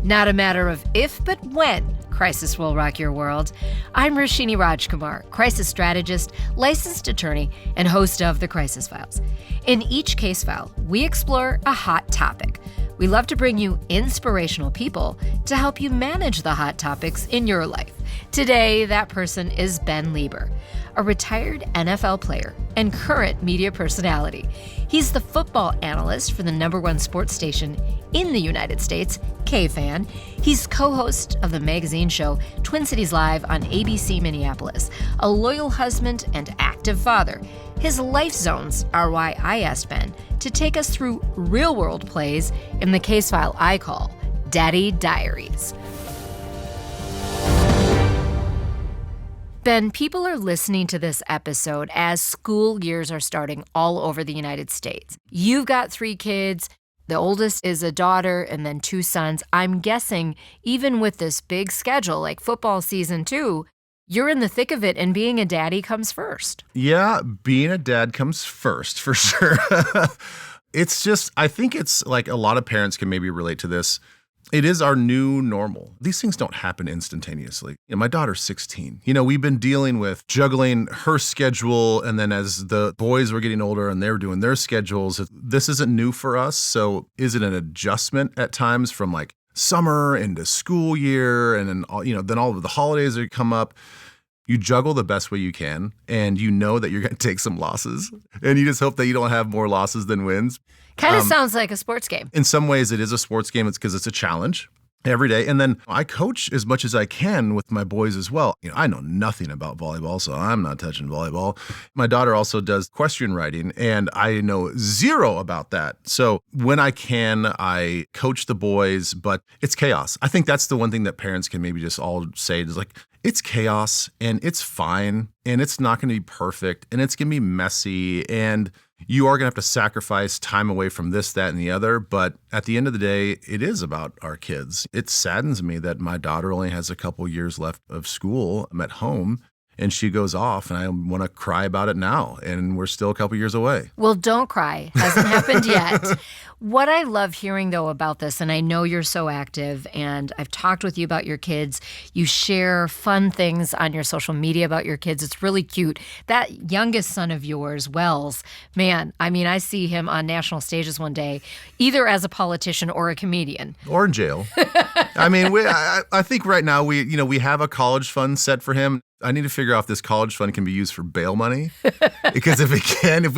Not a matter of if, but when crisis will rock your world. I'm Roshini Rajkumar, crisis strategist, licensed attorney, and host of The Crisis Files. In each case file, we explore a hot topic. We love to bring you inspirational people to help you manage the hot topics in your life. Today, that person is Ben Leber, a retired NFL player and current media personality. He's the football analyst for the #1 sports station in the United States, K-Fan. He's co-host of the magazine show Twin Cities Live on ABC Minneapolis, a loyal husband and active father. His life zones are why I asked Ben to take us through real-world plays in the case file I call Daddy Diaries. Ben, people are listening to this episode as school years are starting all over the United States. You've got 3 kids. The oldest is a daughter and then 2 sons. I'm guessing even with this big schedule, like football season 2, you're in the thick of it and being a daddy comes first. Yeah, being a dad comes first for sure. It's just, I think it's like a lot of parents can maybe relate to this. It is our new normal. These things don't happen instantaneously. My daughter's 16. We've been dealing with juggling her schedule, and then as the boys were getting older and they were doing their schedules, this isn't new for us. So is it an adjustment at times from like summer into school year, and then all of the holidays that come up? You juggle the best way you can, and you know that you're going to take some losses, and you just hope that you don't have more losses than wins. Kind of sounds like a sports game. In some ways, it is a sports game. It's because it's a challenge every day. And then I coach as much as I can with my boys as well. I know nothing about volleyball, so I'm not touching volleyball. My daughter also does equestrian riding, and I know zero about that. So when I can, I coach the boys, but it's chaos. I think that's the one thing that parents can maybe just all say is like, it's chaos and it's fine and it's not going to be perfect and it's going to be messy and you are going to have to sacrifice time away from this, that, and the other. But at the end of the day, it is about our kids. It saddens me that my daughter only has a couple years left of school. I'm at home and she goes off and I want to cry about it now. And we're still a couple years away. Well, don't cry. Hasn't happened yet. What I love hearing, though, about this, and I know you're so active, and I've talked with you about your kids. You share fun things on your social media about your kids. It's really cute. That youngest son of yours, Wells, man, I see him on national stages one day, either as a politician or a comedian. Or in jail. I think right now we have a college fund set for him. I need to figure out if this college fund can be used for bail money. Because if we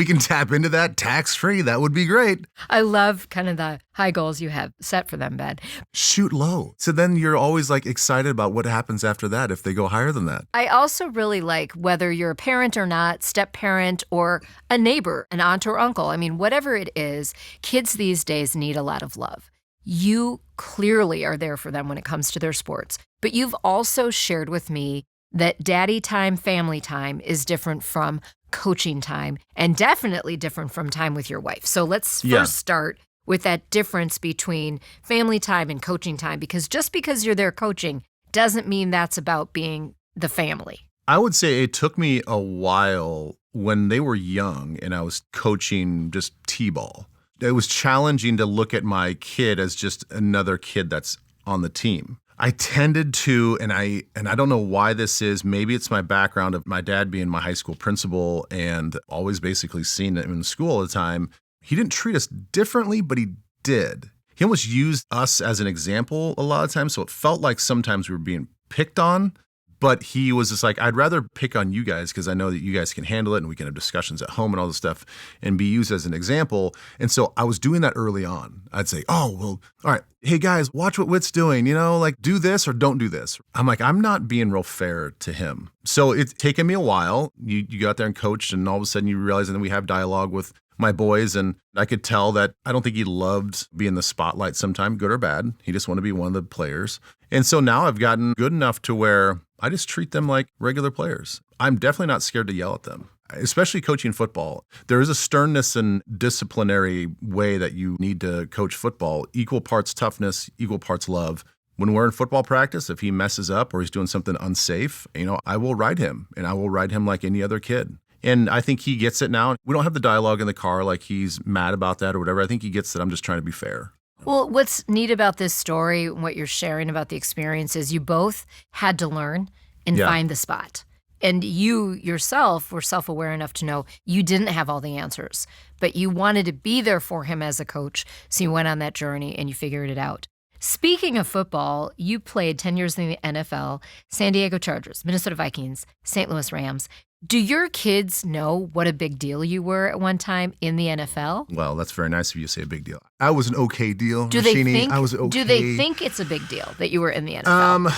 can tap into that tax-free, that would be great. I love kind of the high goals you have set for them, Ben. Shoot low. So then you're always like excited about what happens after that if they go higher than that. I also really like whether you're a parent or not, step-parent or a neighbor, an aunt or uncle. Whatever it is, kids these days need a lot of love. You clearly are there for them when it comes to their sports. But you've also shared with me that daddy time, family time is different from coaching time and definitely different from time with your wife. So let's first start with that difference between family time and coaching time, because just because you're there coaching doesn't mean that's about being the family. I would say it took me a while when they were young and I was coaching just t-ball. It was challenging to look at my kid as just another kid that's on the team. I tended to, and I don't know why this is, maybe it's my background of my dad being my high school principal and always basically seeing him in school all the time. He didn't treat us differently, but he did. He almost used us as an example a lot of times, so it felt like sometimes we were being picked on. But he was just like, I'd rather pick on you guys because I know that you guys can handle it and we can have discussions at home and all this stuff and be used as an example. And so I was doing that early on. I'd say, oh, well, all right, hey guys, watch what Whit's doing, like do this or don't do this. I'm like, I'm not being real fair to him. So it's taken me a while. You go out there and coach and all of a sudden you realize that we have dialogue with my boys, and I could tell that I don't think he loved being the spotlight sometime, good or bad. He just wanted to be one of the players. And so now I've gotten good enough to where I just treat them like regular players. I'm definitely not scared to yell at them, especially coaching football. There is a sternness and disciplinary way that you need to coach football, equal parts toughness, equal parts love. When we're in football practice, if he messes up or he's doing something unsafe, I will ride him, and I will ride him like any other kid. And I think he gets it now. We don't have the dialogue in the car like he's mad about that or whatever. I think he gets that I'm just trying to be fair. Well, what's neat about this story, and what you're sharing about the experience, is you both had to learn and Yeah. find the spot. And you yourself were self-aware enough to know you didn't have all the answers, but you wanted to be there for him as a coach. So you went on that journey and you figured it out. Speaking of football, you played 10 years in the NFL, San Diego Chargers, Minnesota Vikings, St. Louis Rams. Do your kids know what a big deal you were at one time in the NFL? Well, that's very nice of you to say a big deal. I was an okay deal, Do they Roshini. think? I was okay. Do they think it's a big deal that you were in the NFL?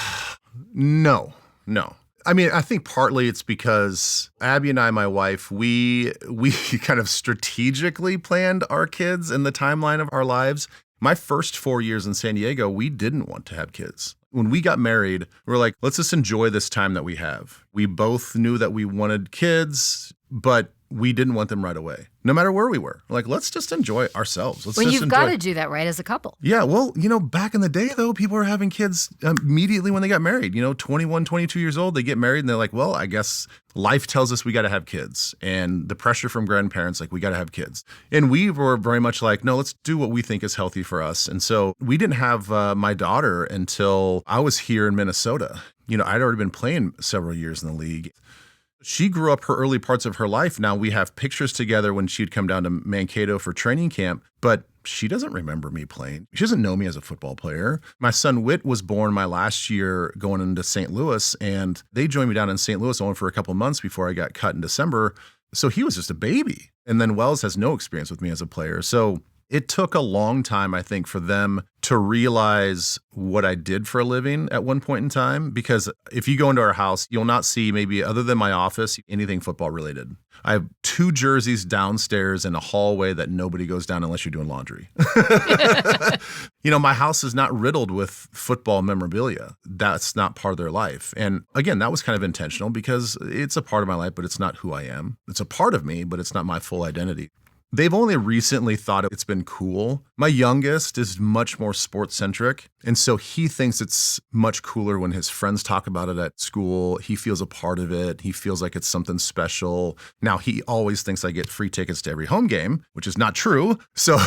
No. I mean, I think partly it's because Abby and I, my wife, we kind of strategically planned our kids in the timeline of our lives. My first 4 years in San Diego, we didn't want to have kids. When we got married, we were like, let's just enjoy this time that we have. We both knew that we wanted kids, but we didn't want them right away, no matter where we were. Like, let's just enjoy ourselves. Well, you've got to do that, right, as a couple. Yeah, well, back in the day, though, people were having kids immediately when they got married. 21, 22 years old, they get married and they're like, well, I guess life tells us we got to have kids. And the pressure from grandparents, like, we got to have kids. And we were very much like, no, let's do what we think is healthy for us. And so we didn't have my daughter until I was here in Minnesota. I'd already been playing several years in the league. She grew up her early parts of her life. Now we have pictures together when she'd come down to Mankato for training camp, but she doesn't remember me playing. She doesn't know me as a football player. My son Whit was born my last year going into St. Louis, and they joined me down in St. Louis only for a couple months before I got cut in December. So he was just a baby. And then Wells has no experience with me as a player. So it took a long time, I think, for them to realize what I did for a living at one point in time. Because if you go into our house, you'll not see, maybe other than my office, anything football related. I have 2 jerseys downstairs in a hallway that nobody goes down unless you're doing laundry. My house is not riddled with football memorabilia. That's not part of their life. And again, that was kind of intentional because it's a part of my life, but it's not who I am. It's a part of me, but it's not my full identity. They've only recently thought it's been cool. My youngest is much more sports-centric, and so he thinks it's much cooler when his friends talk about it at school. He feels a part of it. He feels like it's something special. Now, he always thinks I get free tickets to every home game, which is not true. So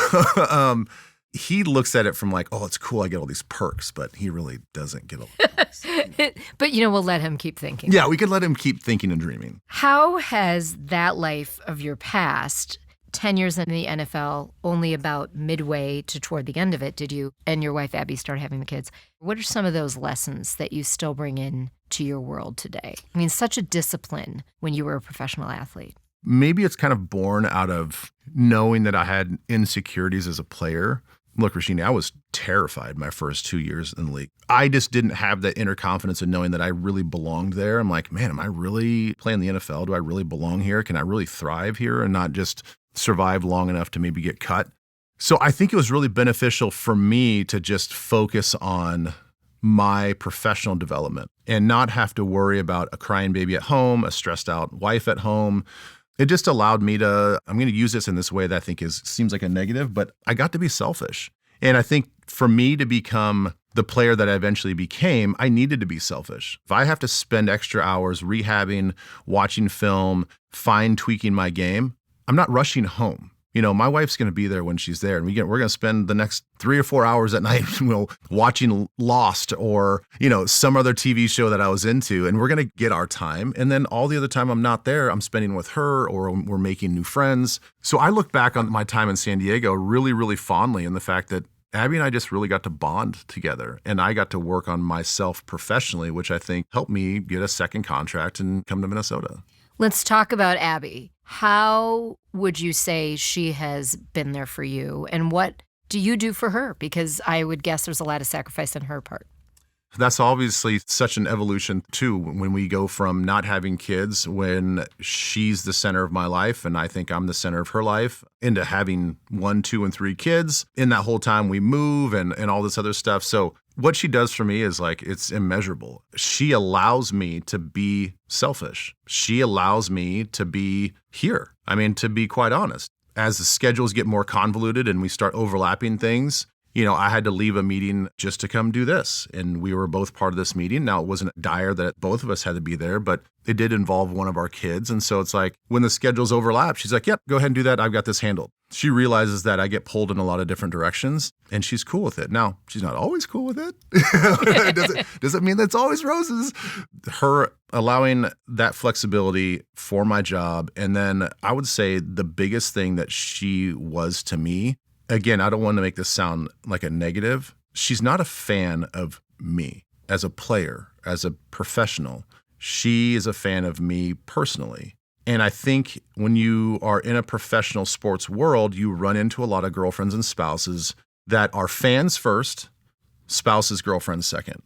he looks at it from like, oh, it's cool, I get all these perks, but he really doesn't get a But, we'll let him keep thinking. Yeah, we could let him keep thinking and dreaming. How has that life of your past, 10 years in the NFL, only about midway to toward the end of it, did you and your wife Abby start having the kids? What are some of those lessons that you still bring in to your world today? I mean, such a discipline when you were a professional athlete. Maybe it's kind of born out of knowing that I had insecurities as a player. Look, Roshini, I was terrified my first 2 years in the league. I just didn't have that inner confidence in knowing that I really belonged there. I'm like, man, am I really playing the NFL? Do I really belong here? Can I really thrive here and not just survive long enough to maybe get cut? So I think it was really beneficial for me to just focus on my professional development and not have to worry about a crying baby at home, a stressed out wife at home. It just allowed me to, I'm going to use this in this way that I think seems like a negative, but I got to be selfish. And I think for me to become the player that I eventually became, I needed to be selfish. If I have to spend extra hours rehabbing, watching film, fine tweaking my game, I'm not rushing home. My wife's going to be there when she's there, and we're going to spend the next 3 or 4 hours at night, watching Lost or, some other TV show that I was into, and we're going to get our time. And then all the other time I'm not there, I'm spending with her or we're making new friends. So I look back on my time in San Diego really, really fondly in the fact that Abby and I just really got to bond together, and I got to work on myself professionally, which I think helped me get a second contract and come to Minnesota. Let's talk about Abby. How would you say she has been there for you, and what do you do for her? Because I would guess there's a lot of sacrifice on her part. That's obviously such an evolution, too, when we go from not having kids, when she's the center of my life and I think I'm the center of her life, into having 1, 2, and 3 kids. In that whole time, we move and all this other stuff. So what she does for me is it's immeasurable. She allows me to be selfish. She allows me to be here. I mean, to be quite honest, as the schedules get more convoluted and we start overlapping things, I had to leave a meeting just to come do this. And we were both part of this meeting. Now, it wasn't dire that both of us had to be there, but it did involve one of our kids. And so it's like when the schedules overlap, she's like, yep, go ahead and do that. I've got this handled. She realizes that I get pulled in a lot of different directions and she's cool with it. Now, she's not always cool with it. Doesn't mean that's always roses. Her allowing that flexibility for my job. And then I would say the biggest thing that she was to me, again, I don't want to make this sound like a negative. She's not a fan of me as a player, as a professional. She is a fan of me personally. And I think when you are in a professional sports world, you run into a lot of girlfriends and spouses that are fans first, spouses, girlfriends second.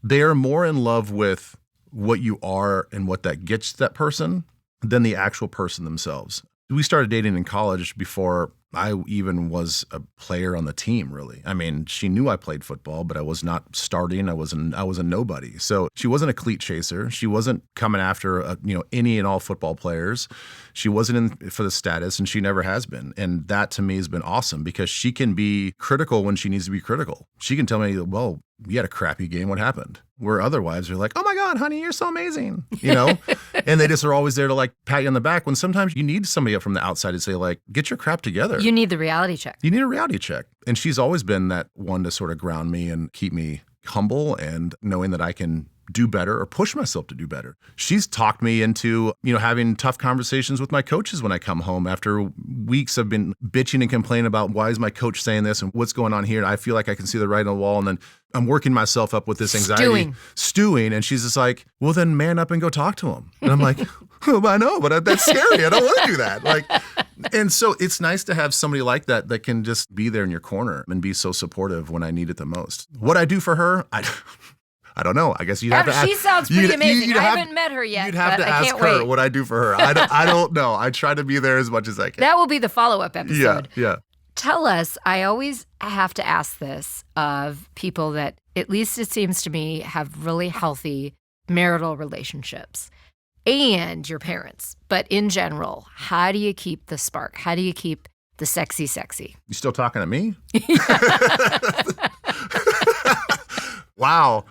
They are more in love with what you are and what that gets that person than the actual person themselves. We started dating in college before I even was a player on the team, really. I mean, she knew I played football, but I was not starting. I was a nobody. So she wasn't a cleat chaser. She wasn't coming after any and all football players. She wasn't in for the status, and she never has been. And that to me has been awesome because she can be critical when she needs to be critical. She can tell me, well, you had a crappy game. What happened? Where other wives are like, oh my God, honey, you're so amazing, and they just are always there to like pat you on the back when sometimes you need somebody up from the outside to say like, get your crap together. You need the reality check. You need a reality check. And she's always been that one to sort of ground me and keep me humble and knowing that I can do better or push myself to do better. She's talked me into, having tough conversations with my coaches when I come home after weeks of been bitching and complaining about why is my coach saying this and what's going on here. And I feel like I can see the writing on the wall. And then I'm working myself up with this anxiety. Stewing. And she's just like, well, then man up and go talk to him. And I'm like, oh, I know, but that's scary. I don't want to do that. And so it's nice to have somebody like that that can just be there in your corner and be so supportive when I need it the most. What I do for her, I don't know. I guess you'd have to ask. She sounds pretty amazing. I haven't met her yet. You'd have to ask her what I do for her. I don't know. I try to be there as much as I can. That will be the follow-up episode. Yeah. Tell us, I always have to ask this of people that, at least it seems to me, have really healthy marital relationships and your parents. But in general, how do you keep the spark? How do you keep the sexy? You still talking to me? Wow.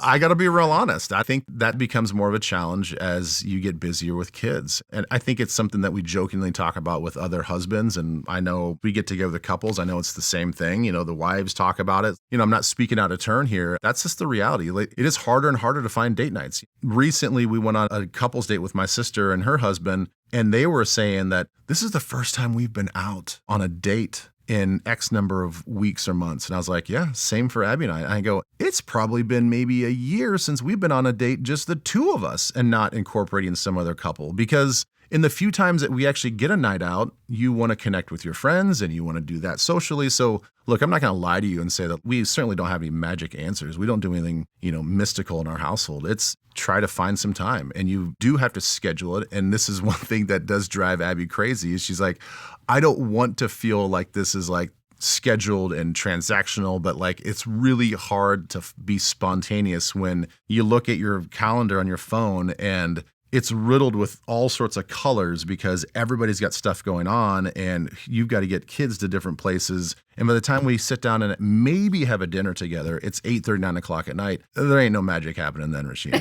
I got to be real honest. I think that becomes more of a challenge as you get busier with kids. And I think it's something that we jokingly talk about with other husbands. And I know we get together with couples. I know it's the same thing. The wives talk about it. I'm not speaking out of turn here. That's just the reality. It is harder and harder to find date nights. Recently, we went on a couples date with my sister and her husband, and they were saying that this is the first time we've been out on a date in X number of weeks or months. And I was like, yeah, same for Abby and I. I go, it's probably been maybe a year since we've been on a date, just the two of us, and not incorporating some other couple. Because in the few times that we actually get a night out, you want to connect with your friends and you want to do that socially. So look, I'm not going to lie to you and say that we certainly don't have any magic answers. We don't do anything, mystical in our household. It's try to find some time, and you do have to schedule it. And this is one thing that does drive Abby crazy is she's like, I don't want to feel like this is like scheduled and transactional, but like it's really hard to be spontaneous when you look at your calendar on your phone and it's riddled with all sorts of colors because everybody's got stuff going on and you've got to get kids to different places. And by the time we sit down and maybe have a dinner together, it's 8:30, 9 o'clock at night. There ain't no magic happening then, Roshini.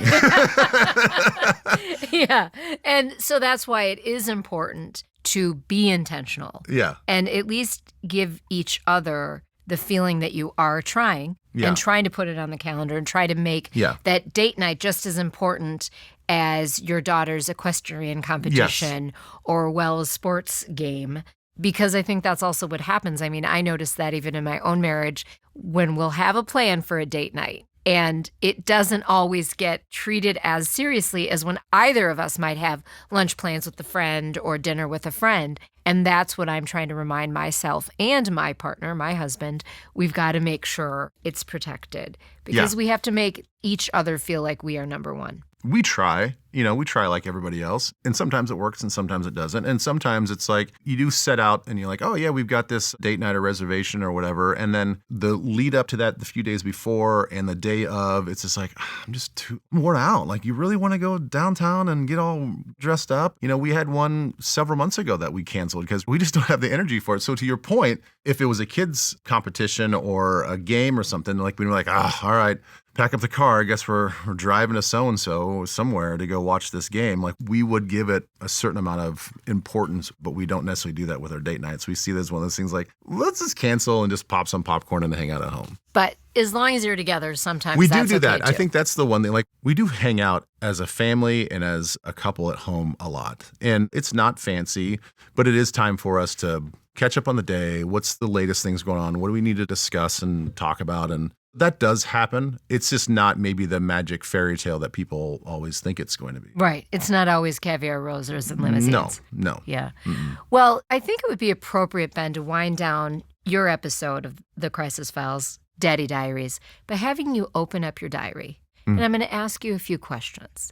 Yeah. And so that's why it is important to be intentional. Yeah. And at least give each other the feeling that you are trying and trying to put it on the calendar and try to make that date night just as important as your daughter's equestrian competition or Wells sports game. Because I think that's also what happens. I mean, I noticed that even in my own marriage, when we'll have a plan for a date night, and it doesn't always get treated as seriously as when either of us might have lunch plans with a friend or dinner with a friend. And that's what I'm trying to remind myself and my partner, my husband. We've got to make sure it's protected because we have to make each other feel like we are number one. We try. We try like everybody else. And sometimes it works and sometimes it doesn't. And sometimes it's like you do set out and you're like, oh, yeah, we've got this date night or reservation or whatever. And then the lead up to that, the few days before and the day of, it's just like, I'm just too worn out. Like, you really want to go downtown and get all dressed up? We had one several months ago that we canceled because we just don't have the energy for it. So to your point, if it was a kids competition or a game or something, like we were like, all right, pack up the car. I guess we're driving to so-and-so somewhere to go watch this game. Like, we would give it a certain amount of importance, but we don't necessarily do that with our date nights. We see this as one of those things like, let's just cancel and just pop some popcorn and hang out at home. But as long as you're together, sometimes we that's do that. okay too. I think that's the one thing. Like, we do hang out as a family and as a couple at home a lot. And it's not fancy, but it is time for us to catch up on the day. What's the latest things going on? What do we need to discuss and talk about? And that does happen. It's just not maybe the magic fairy tale that people always think it's going to be. Right. It's not always caviar roses and limousines. No. Yeah. Mm-mm. Well, I think it would be appropriate, Ben, to wind down your episode of The Crisis Files, Daddy Diaries, by having you open up your diary. And I'm going to ask you a few questions.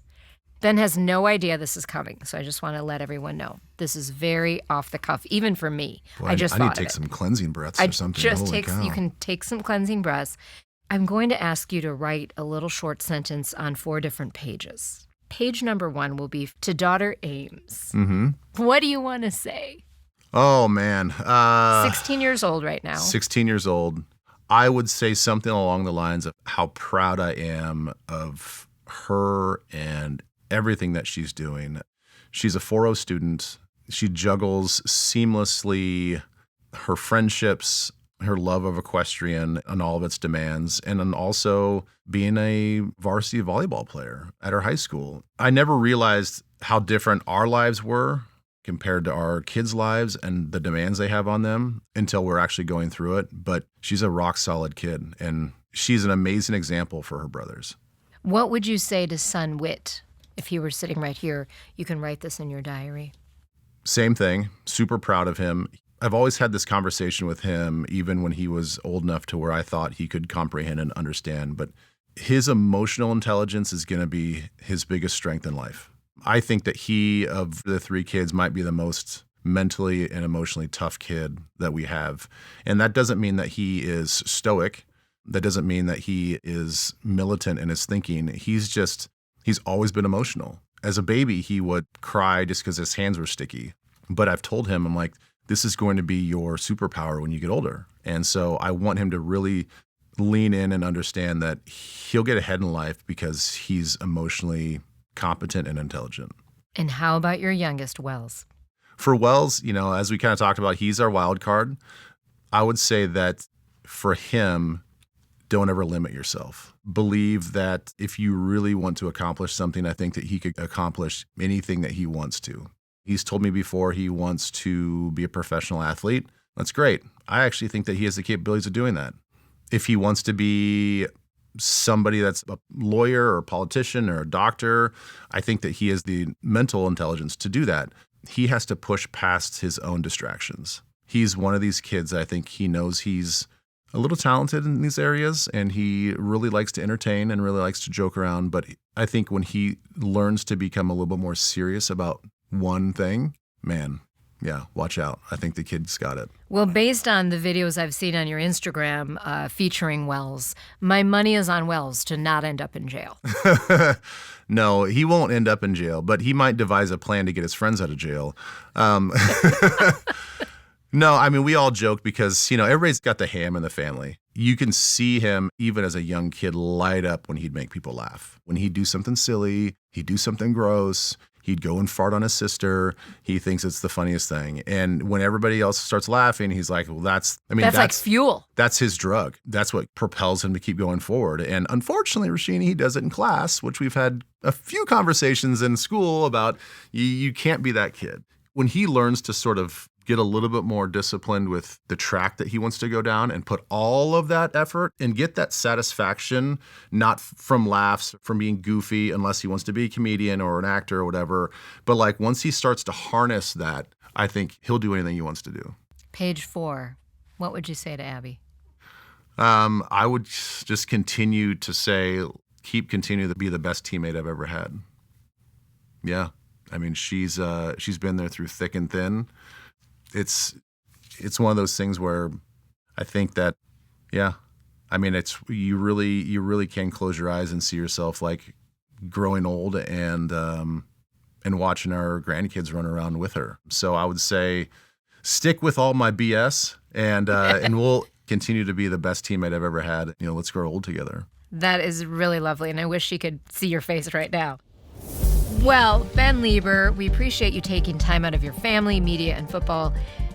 Ben has no idea this is coming, so I just want to let everyone know. This is very off the cuff, even for me. Boy, I need to take some cleansing breaths or something. You can take some cleansing breaths. I'm going to ask you to write a little short sentence on 4 different pages. Page number 1 will be to daughter Ames. Mm-hmm. What do you want to say? Oh, man. 16 years old right now. 16 years old. I would say something along the lines of how proud I am of her and everything that she's doing. She's a 4.0 student. She juggles seamlessly her friendships, her love of equestrian and all of its demands, and then also being a varsity volleyball player at her high school. I never realized how different our lives were compared to our kids' lives and the demands they have on them until we're actually going through it. But she's a rock solid kid, and she's an amazing example for her brothers. What would you say to son Whit? If he were sitting right here, you can write this in your diary. Same thing. Super proud of him. I've always had this conversation with him, even when he was old enough to where I thought he could comprehend and understand. But his emotional intelligence is going to be his biggest strength in life. I think that he, of the 3 kids, might be the most mentally and emotionally tough kid that we have. And that doesn't mean that he is stoic. That doesn't mean that he is militant in his thinking. He's always been emotional. As a baby, he would cry just because his hands were sticky. But I've told him, I'm like, this is going to be your superpower when you get older. And so I want him to really lean in and understand that he'll get ahead in life because he's emotionally competent and intelligent. And how about your youngest, Wells? For Wells, as we kind of talked about, he's our wild card. I would say that for him, don't ever limit yourself. Believe that if you really want to accomplish something, I think that he could accomplish anything that he wants to. He's told me before he wants to be a professional athlete. That's great. I actually think that he has the capabilities of doing that. If he wants to be somebody that's a lawyer or a politician or a doctor, I think that he has the mental intelligence to do that. He has to push past his own distractions. He's one of these kids, I think he knows he's a little talented in these areas, and he really likes to entertain and really likes to joke around. But I think when he learns to become a little bit more serious about one thing, man, yeah, watch out. I think the kid's got it. Well, based on the videos I've seen on your Instagram featuring Wells, my money is on Wells to not end up in jail. No, he won't end up in jail, but he might devise a plan to get his friends out of jail. No, I mean, we all joke because, everybody's got the ham in the family. You can see him, even as a young kid, light up when he'd make people laugh. When he'd do something silly, he'd do something gross, he'd go and fart on his sister. He thinks it's the funniest thing. And when everybody else starts laughing, he's like, well, that's like fuel. That's his drug. That's what propels him to keep going forward. And unfortunately, Roshini, he does it in class, which we've had a few conversations in school about. You can't be that kid. When he learns to sort of get a little bit more disciplined with the track that he wants to go down and put all of that effort and get that satisfaction, not from laughs, from being goofy, unless he wants to be a comedian or an actor or whatever. But like once he starts to harness that, I think he'll do anything he wants to do. Page 4. What would you say to Abby? I would just continue to say, continue to be the best teammate I've ever had. Yeah. I mean, she's been there through thick and thin. It's one of those things where I think that, yeah, I mean, it's you really can close your eyes and see yourself like growing old and watching our grandkids run around with her. So I would say stick with all my BS and we'll continue to be the best teammate I've ever had. Let's grow old together. That is really lovely, and I wish she could see your face right now. Well, Ben Leber, we appreciate you taking time out of your family, media, and football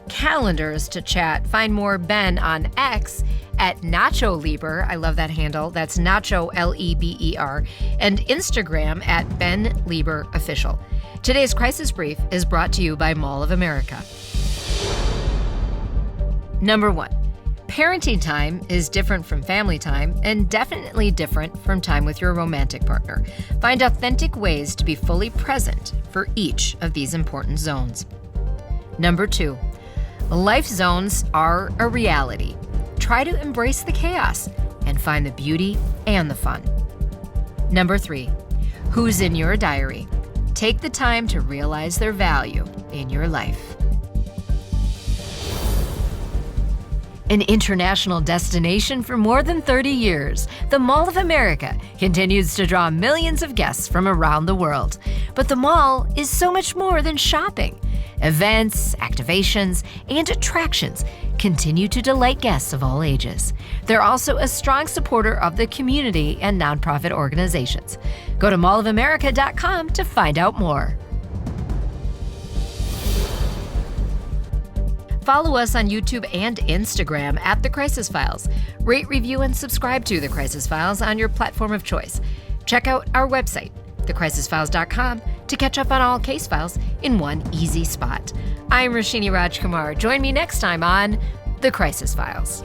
calendars to chat. Find more Ben on X at Nacho Leber. I love that handle. That's Nacho, Leber. And Instagram at Ben Leber Official. Today's Crisis Brief is brought to you by Mall of America. Number 1. Parenting time is different from family time and definitely different from time with your romantic partner. Find authentic ways to be fully present for each of these important zones. Number 2, life zones are a reality. Try to embrace the chaos and find the beauty and the fun. Number 3, who's in your diary? Take the time to realize their value in your life. An international destination for more than 30 years, the Mall of America continues to draw millions of guests from around the world. But the mall is so much more than shopping. Events, activations, and attractions continue to delight guests of all ages. They're also a strong supporter of the community and nonprofit organizations. Go to mallofamerica.com to find out more. Follow us on YouTube and Instagram at The Crisis Files. Rate, review, and subscribe to The Crisis Files on your platform of choice. Check out our website, thecrisisfiles.com, to catch up on all case files in one easy spot. I'm Roshini Rajkumar. Join me next time on The Crisis Files.